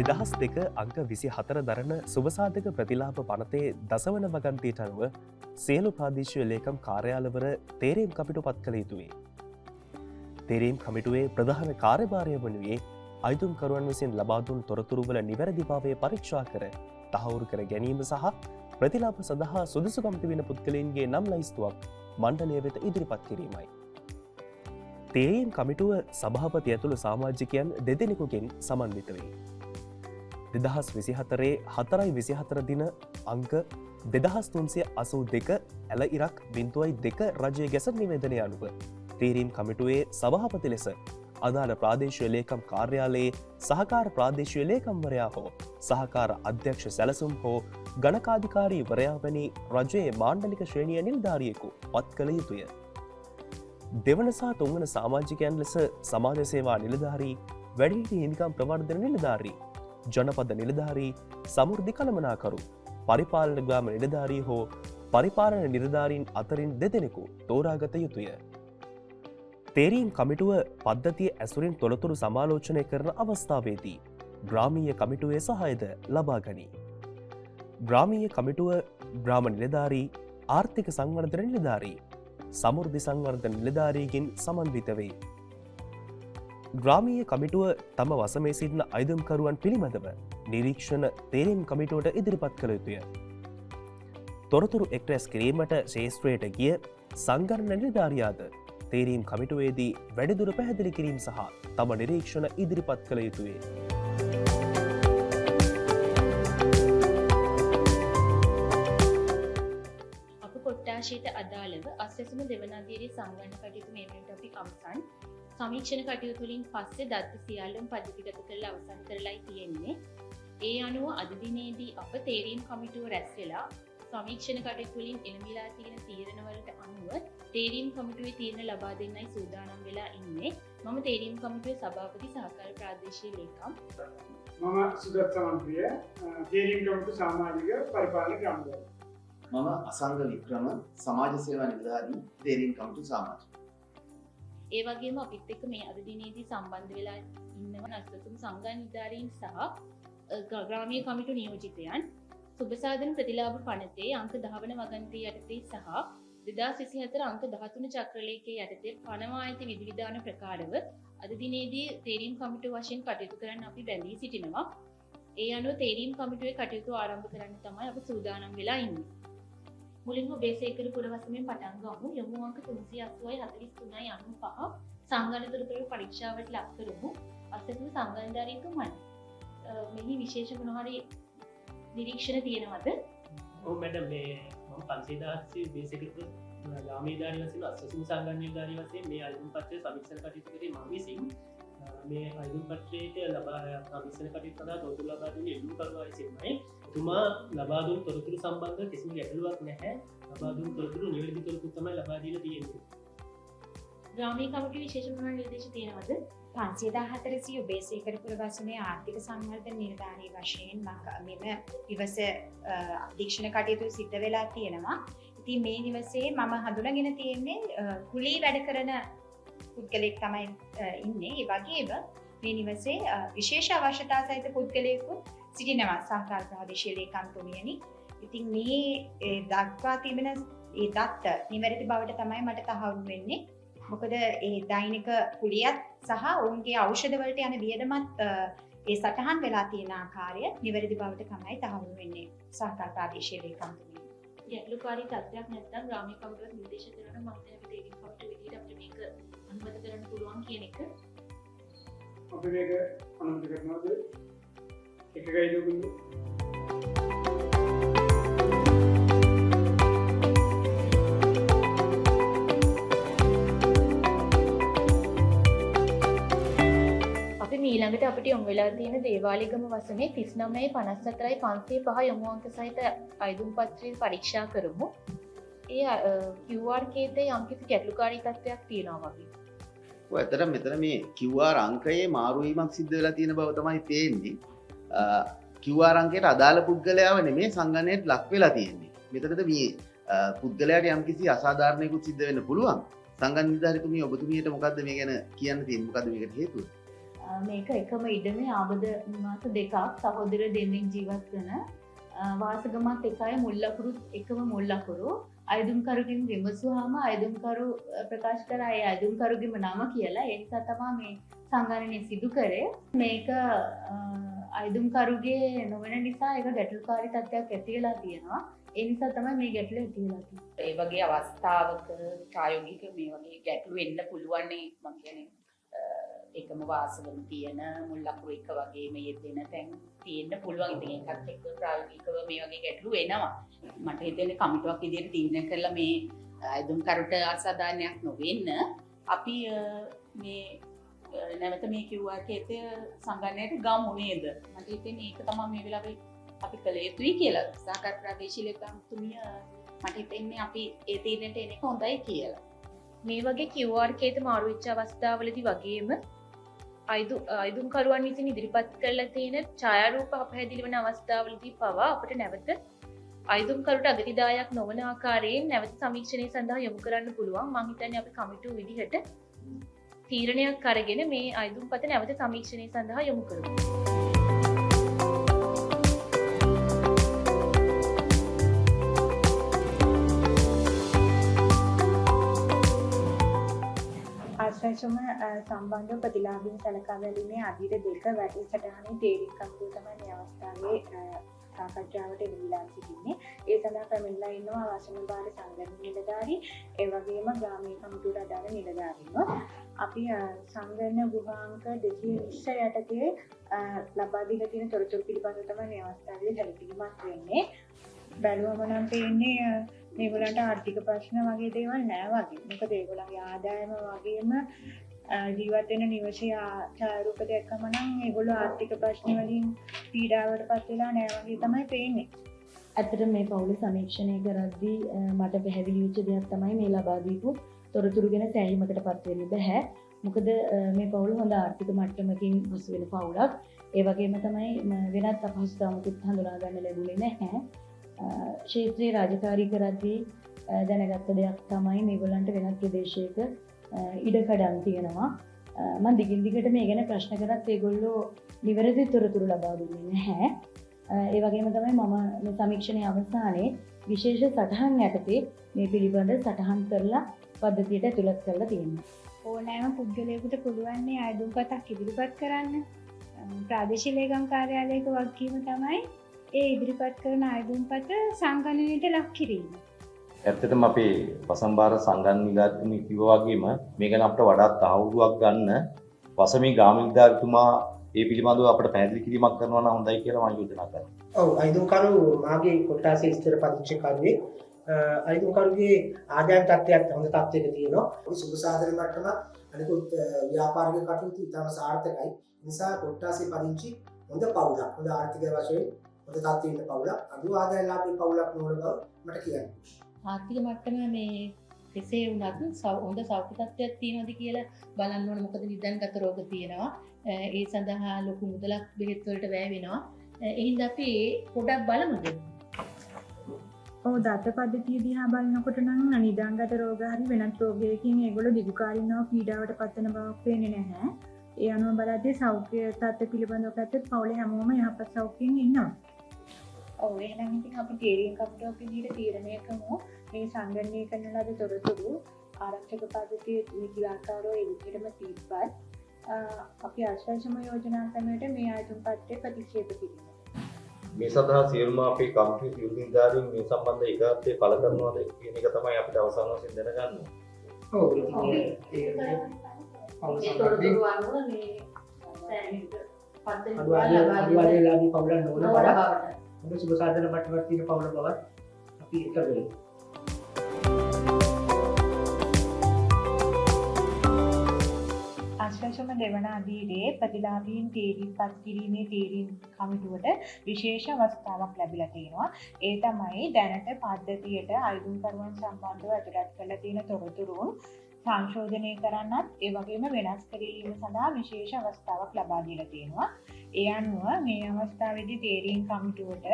2002 අංක 24 දරන සුබසාධක ප්‍රතිලාභ පනතේ දසවන වගන්තියට අනුව සියලු ප්‍රාදේශීය ලේකම් කාර්යාලවල තේරීම් කමිටු පත් කළ යුතුයි. තේරීම් කමිටුවේ ප්‍රධාන කාර්යභාරය වනුයේ අයිතුම්කරුවන් විසින් ලබා දුන් තොරතුරුවල නිවැරදිභාවය පරීක්ෂා කර තහවුරු කර ගැනීම සහ ප්‍රතිලාභ සඳහා සුදුසුකම් තිබෙන පුද්ගලයන්ගේ නම් ලයිස්තුවක් මණ්ඩලය වෙත ඉදිරිපත් කිරීමයි. තේරීම් කමිටුව සභාපති ඇතුළු සමාජිකයන් දෙදෙනෙකුගෙන් සමන්විත වේ. 2024 4/24 දින අංක 2382 ඇල ඉරක් 0.2 රජයේ ගැසට් නිවේදනය අනුව තේරීම් කමිටුවේ සභාපති ලෙස අදාළ ප්‍රාදේශීය ලේකම් කාර්යාලයේ සහකාර ප්‍රාදේශීය ලේකම්වරයා හෝ සහකාර අධ්‍යක්ෂ සැලසුම් හෝ ගණකාධිකාරීවරයා වැනි රජයේ මාණ්ඩලික ශ්‍රේණිය නිලධාරියෙකු පත් කළ යුතුය. දෙවන සහ තුන්වන සමාජිකයන් ලෙස සමාජ සේවා නිලධාරී, වැඩිහිටි හිමිකම් ප්‍රවර්ධන නිලධාරී, ජනපද නිලධාරී, සමෘද්ධි කළමනාකරු, පරිපාලන ග්‍රාම නිලධාරී හෝ පරිපාලන නිලධාරීන් අතරින් දෙදෙනෙකු තෝරාගත යුතුය. තේරීම් කමිටුව පද්ධතිය ඇසුරින් තොරතුරු සමාලෝචනය කරන අවස්ථාවේදී ග්‍රාමීය කමිටුවේ සහායද ලබා ගනී. ග්‍රාමීය කමිටුව ග්‍රාම නිලධාරී, ආර්ථික සංවර්ධන නිලධාරී, සමෘද්ධි සංවර්ධන නිලධාරීගෙන් සමන්විත වේ. ග්‍රාමීය කමිටුව තම වසමේ සිටින අයිදුම්කරුවන් පිළිබඳව නිරීක්ෂණ තේරීම් කමිටුවට ඉදිරිපත් කළ යුතුය. තොරතුරු එක්රැස් කිරීමට ශේෂත්‍රයට ගිය සංගරණ නිලධාරියාද තේරීම් කමිටුවේදී වැඩිදුර පැහැදිලි කිරීම සහ තම නිරීක්ෂණ ඉදිරිපත් කළ යුතුවේ. අප කොට්ටාශයට අදාළව අස්වැසුම දෙවනාදියරේ සංගණන කටයුතු මේ වෙනට අපි අවසන්. සමීක්ෂණ කටයුතු වලින් පස්සේ දත්ත සියල්ලම පද්ධතිගත කරලා අවසන් කරලායි තියෙන්නේ. ඒ අනුව අද දිනේදී අප තේරීම් කමිටුව රැස් වෙලා සමීක්ෂණ කටයුතු වලින් එළඹිලා තියෙන තීරණ වලට අනුව තේරීම් කමිටුවේ තීරණ ලබා දෙන්නයි සූදානම් වෙලා ඉන්නේ. මම තේරීම් කමිටුවේ සභාපති සහකාර ප්‍රාදේශීය ලේකම්. මම සුදත් සමන්ප්‍රිය තේරීම් කමිටු සමාජික පරිපාලන ග්‍රාමවල. මම අසංග වික්‍රම සමාජ සේවා නිලධාරී තේරීම් කමිටු සමාජික. ඒ වගේම අපිත් එක්ක මේ අද දිනේදී සම්බන්ධ වෙලා ඉන්නවා අස්වැසුම් සංගණන නිලධාරීන් සහ ග්‍රාමීය කමිටු නියෝජිතයන්. සුබසාධන ප්‍රතිලාභ පනතේ අංක 10 වන වගන්තිය යටතේ සහ 2024 අංක 13 චක්‍රලේඛයේ යටතේ පනවා ඇති විධිවිධාන ප්‍රකාරව අද දිනේදී තේරීම් කමිටුව වශයෙන් කටයුතු කරන්න අපි බැඳී සිටිනවා. ඒ අනුව තේරීම් කමිටුවේ කටයුතු ආරම්භ කරන්න තමයි අපි සූදානම් වෙලා ඉන්නේ. මුලින්ම බේසේකර පුරවසමෙන් පටන් ගමු. යමු අංක 380.43.95 සංගණන තොරතුරු පරීක්ෂාවට ලක් කරමු. අසතුරු සංගණනධාරීතුමනි. මෙහි විශේෂ මොනවාරි නිරීක්ෂණ තියෙනවද? ඔව් මැඩම්, මේ මම 500,000 බේසිකව ග්‍රාමීය වශයෙන් අස්වැසුම් සංගණන නිලධාරී වශයෙන් මේ අයිදුම් පත්‍රය සමීක්ෂණ කටයුතු කරේ මම විසින් මේ අයිදුම් පත්‍රයට ලබා සමීක්ෂණ කටයුතු සඳහා තොරතුරු ලබා දුන්නේ එළුකරුවා විසින්මයි. එතුමා ලබා දුන් තොරතුරු සම්බන්ධව කිසිම ගැටලුවක් නැහැ. ලබා දුන් තොරතුරු නිවැරදි තොරතුරු තමයි ලබා දීලා තියෙන්නේ. ග්‍රාමීය කමිටුවේ විශේෂ මොනවාරි නිර්දේශ තියෙනවද? 514 බේසේකර පුරවසමේ ආර්ථික සංවර්ධන නිලධාරී වශයෙන් මෙම දිවස අධීක්ෂණ කටයුතු සිද්ධ වෙලා තියෙනවා. ඉතින් මේ දිවසේ මම හඳුනාගෙන තියෙන්නේ කුලී වැඩ කරන පුද්ගලෙක් තමයි ඉන්නේ. ඒ වගේම මේ නිවසේ විශේෂ අවශ්‍යතා සහිත පුද්ගලයෙකු සිටිනවා සහකාර ප්‍රාදේශීය ලේකම්තුමියනි. ඉතින් මේ දක්වා තිබෙන ඒ දත්ත නිවැරදි බවට තමයි මට තහවුරු වෙන්නේ. මොකද ඒ දෛනික කුලියත් සහ ඔවුන්ගේ ඖෂධ වලට යන වියදමත් ඒ සටහන් වෙලා තියෙන ආකාරය නිවැරදි බවට තමයි තහවුරු වෙන්නේ සහකාර ප්‍රාදේශීය ලේකම්තුමිය. ගැටලුකාරී තත්ත්වයක් නැත්නම් ග්‍රාමීය කමිටුවට නිර්දේශ කරන මම දැන් තේරීම් කමිටුව විදිහට අපිට මේක අනුමත කරන්න පුළුවන් කියන එක. අපි මේක අනුමත කරනවාද? එකගයි දුන්නේ. ඊළඟට අපිට යොමු වෙලා තියෙන දේවාලිගම වසමේ 39.54.505 යොමු අංක සහිත අයිදුම් පත්‍රය පරීක්ෂා කරමු. ඒ QR කේතේ යම්කිසි ගැටලුකාරී තත්ත්වයක් තියෙනවා වගේ. ඔය ඇත්තටම මෙතන මේ QR අංකයේ මාරු වීමක් සිද්ධ වෙලා තියෙන බව තමයි පේන්නේ. QR අංකයට අදාළ පුද්ගලයාව නෙමෙයි සංගණනයට ලක් වෙලා තියෙන්නේ. මෙතනද මේ පුද්ගලයාට යම්කිසි අසාධාරණයකුත් සිද්ධ වෙන්න පුළුවන්. සංගණන නිලධාරීතුමිය ඔබතුමියට මොකද්ද මේ ගැන කියන්න තියෙන්නේ? මොකද්ද මේකට හේතුව? මේක එකම ඉඩමේ ආබද නිවාස දෙකක් සහෝදර දෙන්නෙක් ජීවත් වන වාසගමත් එකයි මුල්ලකුරුත් එකම මුල්ලකුරු අයදුම්කරුගෙන් විමසුවාම අයදුම්කරු ප්‍රකාශ කරා ඒ අයදුම්කරුගෙම නම කියලා. ඒ නිසා තමයි මේ සංගණනය සිදු කරේ. මේක අයදුම්කරුගේ නොවන නිසා ඒක ගැටලුකාරී තත්ත්වයක් ඇති වෙලා තියෙනවා. ඒ නිසා තමයි මේ ගැටලුව ඇති වෙලා තියෙන්නේ. ඒ වගේ අවස්ථාවක ප්‍රායෝගික මේ වගේ ගැටලු වෙන්න පුළුවන් නේ මම කියන්නේ එකම වාසවල තියෙන මුල්ලකුරු එක වගේ මේ යෙදෙන තැන් තියෙන්න පුළුවන්. ඉතින් ඒකත් එක්ක ප්‍රායෝගිකව මේ වගේ ගැටලු වෙනවා. මට හිතෙන්නේ කමිටුවක් විදිහට තීරණය කරලා මේ අයදුම්කරුට අසාධාරණයක් නොවෙන්න අපි මේ නැවත මේ QR කේතය සංගණනයට ගමු නේද? මට හිතෙන්නේ ඒක තමයි මේ වෙලාවේ අපි කළ යුතුයි කියලා. සහකාර ප්‍රාදේශීය ලේකම්තුමිය මට හිතෙන්නේ අපි ඒ තීරණයට එන එක හොඳයි කියලා. මේ වගේ QR කේත මාරු වෙච්ච අවස්ථාවලදී වගේම අයදුම්කරුවන් විසින් ඉදිරිපත් කරලා තියෙන ඡායාරූප අපහැදිලි වන අවස්ථාවලදී පවා අපිට නැවත අයදුම්කරුට අගතිදායක නොවන ආකාරයෙන් නැවත සමීක්ෂණය සඳහා යොමු කරන්න පුළුවන්. මම හිතන්නේ අපි කමිටුව විදිහට තීරණයක් අරගෙන මේ අයදුම්පත නැවත සමීක්ෂණය සඳහා යොමු කරමු. ආශ්‍රයසම සම්බන්ධ ප්‍රතිලාභීන් සලකා බැලීමේ අධීර දෙක වැඩසටහනේ තේරීම් කමිටුව තමයි මේ අවස්ථාවේ සාකච්ඡාවට එළඹිලා සිටින්නේ. ඒ සඳහා පැමිණලා ඉන්නවා වශම බාල සංගණන නිලධාරී, ඒ වගේම ග්‍රාමීය කමිටුවට අදාළ නිලධාරීන්ව. අපි සංගණන ගුණාංක 220 යටතේ ලබා දීලා තියෙන තොරතුරු පිළිබඳව තමයි මේ අවස්ථාවේ සැලකිලිමත් වෙන්නේ. බැලුවම නම් පේන්නේ මේගොල්ලන්ට ආර්ථික ප්‍රශ්න වගේ දේවල් නෑ වගේ. මොකද ඒගොල්ලන්ගේ ආදායම වගේම ජීවත් වෙන නිවසේ ආචාරූප දැක්කම නම් ඒගොල්ලෝ ආර්ථික ප්‍රශ්න වලින් පීඩාවටපත් වෙලා නෑ වගේ තමයි පේන්නේ. ඇත්තට මේ පවුල සමීක්ෂණය කරද්දී මට පැහැදිලි වෙච්ච දෙයක් තමයි මේ ලබා දීපු තොරතුරු ගැන සෑහීමකටපත් වෙන්න බෑ. මොකද මේ පවුල හොඳ ආර්ථික මට්ටමකින් හසු වෙන පවුලක්. ඒ වගේම තමයි වෙනත් අපහසුතාවකුත් හඳුනා ගන්න ලැබුණේ නැහැ. ක්ෂේත්‍රයේ රාජකාරී කරද්දී දැනගත්ත දෙයක් තමයි මේගොල්ලන්ට වෙනත් ප්‍රදේශයක ඉඩකඩම් තියෙනවා. මම දිගින් දිගට මේ ගැන ප්‍රශ්න කරත් ඒගොල්ලෝ නිවැරදි තොරතුරු ලබා දුන්නේ නැහැ. ඒ වගේම තමයි මම මේ සමීක්ෂණයේ අවසානයේ විශේෂ සටහන් යටතේ මේ පිළිබඳ සටහන් කරලා පද්ධතියට ඇතුළත් කරලා තියෙනවා. ඕනෑම පුද්ගලයෙකුට පුළුවන් නේ අයදුම්පතක් ඉදිරිපත් කරන්න. ප්‍රාදේශීය ලේකම් කාර්යාලයක වගකීම තමයි ඒ ඉදිරිපත් කරන අයදුම්පත සංගණනයට ලක් කිරීම. ඇත්තටම අපේ වසම්බාර සංගණන නිලධාරිතුමී කිව්වා වගේම මේ ගැන අපිට වඩා තහවුරුවක් ගන්න වසමී ග්‍රාමීය නිලධාරිතුමා ඒ පිළිබඳව අපිට පැහැදිලි කිරීමක් කරනවා නම් හොඳයි කියලා මම යෝජනා කරනවා. ඔව් අයදුම්කරු මාගේ කොට්ටාසේ ස්ථිර පදිංචි කරුවේ අයදුම්කරුගේ ආදායම් තත්ත්වයක් හොඳ තත්ත්වයක තියෙනවා. ඒ සුබ සාධන මට්ටම අනිකුත් ව්‍යාපාරික කටයුතු ඉතාම සාර්ථකයි. නිසා කොට්ටාසේ පදිංචි හොඳ පවුලක්, හොඳ ආර්ථික වශයෙන් හොඳ තත්ත්වයක ඉන්න පවුලක්, අඩු ආදායම්ලාභී පවුලක් නොවන බව මට කියන්න. ආර්ථික මට්ටම මේ කෙසේ වුණත් හොඳ සෞඛ්‍ය තත්ත්වයක් තියෙනවද කියලා බලන්න ඕන. මොකද නිදන්ගත රෝග තියෙනවා. ඒ සඳහා ලොකු මුදලක් බෙහෙත් වලට වැය වෙනවා. ඒ හින්දා අපි පොඩක් බලමුද? ඔව් දත්ත පද්ධතිය දිහා බලනකොට නම් නිදන්ගත රෝග හරි වෙනත් රෝගයකින් ඒගොල්ලෝ දීර්ඝකාලීනව පීඩාවට පත් වෙන බවක් පේන්නේ නැහැ. ඒ අනුව බලද්දී සෞඛ්‍ය තත්ත්ව පිළිබඳව පැත්තට පවුලේ හැමෝම යහපත් සෞඛ්‍යයෙන් ඉන්නවා. ඔව් එහෙනම් ඉතින් අපි තීරීම් කමිටුවක් විදිහට තීරණය කරමු මේ සංගණනය කරන ලද තොරතුරු ආරක්ෂක පද්ධතියේ නිතිආකාරව ඒ විදිහටම තීත්පත් අපි ආශ්වාසම යෝජනා ක්‍රමයට මේ ආයතන පත්‍රය ප්‍රතික්ෂේප කිරීම. මේ සඳහා සියලුම අපේ කමිටු නිලධාරීන් මේ සම්බන්ධ ඒකාත්මය පළ කරනවාද කියන එක තමයි අපිට අවසාන වශයෙන් දැනගන්න ඕනේ. ඔව් ඒ තොරතුරු අනුව මේ පද්ධතිය අඩුවාදායම්ලාභී පවුලක් නොවන බව හොඳ සුබ සාධන මට්ටමක් තියෙන පවුල බවත් අපි එක වෙලෙ ආශ්වාසම දෙවන අධීරයේ ප්‍රතිලාභීන් තීරීම්පත් කිරීමේ තීරීම් කමිටුවට විශේෂ අවස්ථාවක් ලැබිලා තියෙනවා. ඒ තමයි දැනට පද්ධතියට අයදුම්කරුවන් සම්බන්ධව ඇතුළත් කරලා තියෙන තොරතුරුන් සංශෝධනය කරන්නත් ඒ වගේම වෙනස් කිරීම සඳහා විශේෂ අවස්ථාවක් ලබා දීලා තියෙනවා. ඒ අනුව මේ අවස්ථාවේදී තීරීම් කමිටුවට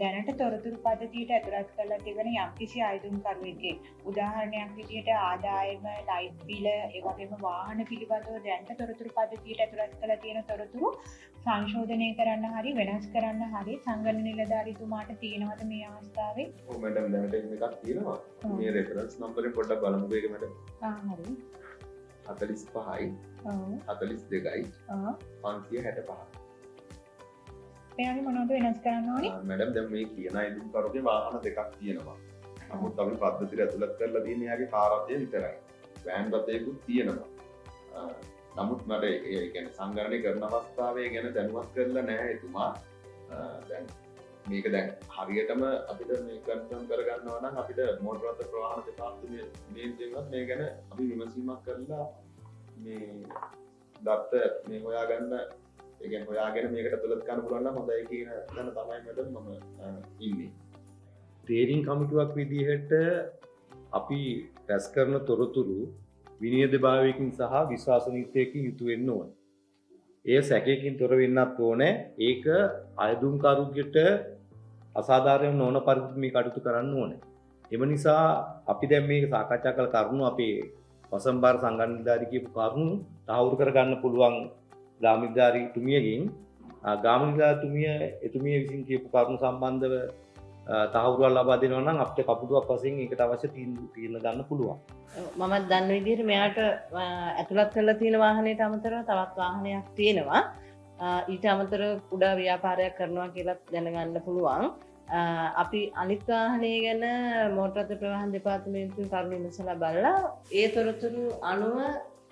දැනට තොරතුරු පද්ධතියට ඇතුළත් කරලා තිබෙන යම්කිසි අයදුම්කරුවෙක්ගේ උදාහරණයක් විදිහට ආදායම, ලයිට් බිල, ඒ වගේම වාහන පිළිබඳව දැනට තොරතුරු පද්ධතියට ඇතුළත් කරලා තියෙන තොරතුරු සංශෝධනය කරන්න හරි වෙනස් කරන්න හරි සංගණන නිලධාරීතුමාට තියෙනවද මේ අවස්ථාවේ? ඔව් මැඩම් දැනට එකක් තියෙනවා. මේ රෙෆරන්ස් නම්බරෙන් පොඩ්ඩක් බලමුකෝ ඒක මැඩම්. හරි. 45යි 42යි 565. මෙයාගේ මොනවද වෙනස් කරන්න ඕනේ? මැඩම් දැන් මේ කියන අයදුම් කරුගේ වාහන දෙකක් තියෙනවා. නමුත් අපි පද්ධතියට ඇතුළත් කරලා තියෙන්නේ යාගේ කාර් රථය විතරයි. වෑන් රථයකුත් තියෙනවා. නමුත් මට ඒ කියන්නේ සංගණනය කරන අවස්ථාවේ ගැන දැනුවත් කරලා නැහැ එතුමා. දැන් මේක දැන් හරියටම අපිට මේ කන්ෆර්ම් කරගන්නවා නම් අපිට මෝටර රථ ප්‍රවාහන දෙපාර්තමේන්තුවෙන් මේ ගැන අපි විමසීමක් කරලා මේ දත්ත මේ හොයාගන්න ඒ කියන්නේ හොයාගෙන මේකට ඇතුළත් කරන්න පුළුවන් නම් හොඳයි කියන දන්න තමයි මම ඉන්නේ. තේරීම් කමිටුවක් විදිහට අපි රැස් කරන තොරතුරු විනයදභාවයකින් සහ විශ්වාසනීයත්වයකින් යුතු වෙන්න ඕන. ඒ සැකයකින් තොර වෙන්නත් ඕනේ. ඒක අයදුම්කරුගෙට අසාධාරණ නොවන පරිදි මේ කටයුතු කරන්න ඕනේ. එම නිසා අපි දැන් මේක සාකච්ඡා කළ කරුණු අපේ වසම්බාර සංගණන නිලධාරී කියපු කරුණු තහවුරු කරගන්න පුළුවන් ගාමිණිධාරී තුමියගෙන් ගාමිණිධාරීතුමිය එතුමිය විසින් කියපු කරුණු සම්බන්ධව තහවුරුවක් ලබා දෙනවා නම් අපිට කපුටුවක් වශයෙන් ඒකට අවශ්‍ය තීරණ ගන්න පුළුවන්. මම දන්න විදිහට මෙයාට ඇතුළත් කරලා තියෙන වාහනයට අමතරව තවත් වාහනයක් තියෙනවා. ඊට අමතරව කුඩා ව්‍යාපාරයක් කරනවා කියලා දැනගන්න පුළුවන්. අපි අනිත් වාහනය ගැන මෝටර රථ ප්‍රවාහන දෙපාර්තමේන්තුවෙන් කරුණු විමසලා බලලා ඒ තොරතුරු අනුව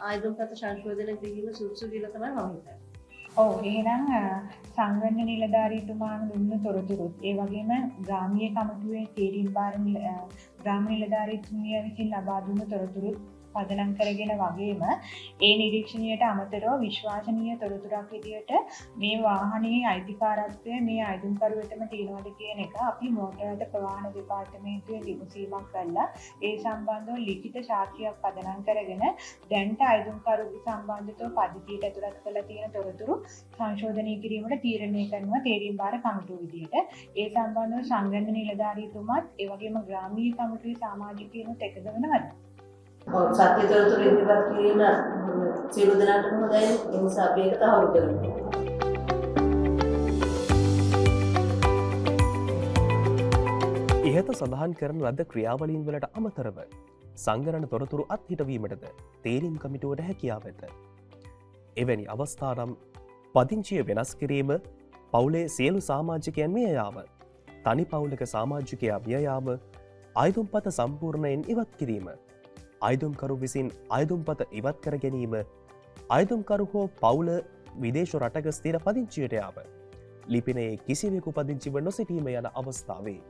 ආයුධපත සංශෝධනය කිරීම සුදුසු කියලා තමයි මම හිතන්නේ. ඔව් එහෙනම් සංගණන නිලධාරීතුමාන් දුන්න තොරතුරුත් ඒ වගේම ග්‍රාමීය කමිටුවේ තීරීම් භාර ග්‍රාම නිලධාරීතුමිය විසින් ලබා දුන්න තොරතුරුත් පදනම් කරගෙන වගේම ඒ නිරීක්ෂණයට අමතරව විශ්වාසනීය තොරතුරක් විදියට මේ වාහනේ අයිතිකාරත්වය මේ අයදුම්කරුවෙතම තියෙනවද කියන එක අපි මෝටර රථ ප්‍රවාහන දෙපාර්තමේන්තුවේ විමසීමක් කළා. ඒ සම්බන්ධව ලිඛිත සාක්ෂියක් පදනම් කරගෙන දැන්ට අයදුම්කරුගේ සම්බන්ධව පද්ධතියට ඇතුළත් කරලා තියෙන තොරතුරු සංශෝධනය කිරීමට තීරණය කරනවා තේරීම් භාර කමිටුව විදියට. ඒ සම්බන්ධව සංගණන නිලධාරීතුමාත් ඒ වගේම ග්‍රාමීය කමිටුවේ සමාජිකයනුත් එකද වෙනවද? සත්‍ය තොරතුරු ඉදිරිපත් කිරීම සියලු දෙනාටම හොඳයි. ඒ නිසා අපි ඒක තහවුරු කරමු. ඉහත සඳහන් කරන ලද ක්‍රියාවලීන් වලට අමතරව සංගණන තොරතුරු අත්හිටවීමටද තේරීම් කමිටුවට හැකියාව ඇත. එවැනි අවස්ථානම් පදිංචිය වෙනස් කිරීම, පවුලේ සියලු සමාජිකයන් මිය යාම, තනි පවුලක සමාජිකයා මිය යාම, ආයුධම්පත සම්පූර්ණයෙන් ඉවත් කිරීම, ආයුධම්කරු විසින් ආයුධම්පත ඉවත් කර ගැනීම, ආයුධම්කරු හෝ පවුල විදේශ රටක ස්ථිර පදිංචියට යාම, ලිපිනයේ කිසිවෙකු පදිංචිව නොසිටීම යන අවස්ථාවේ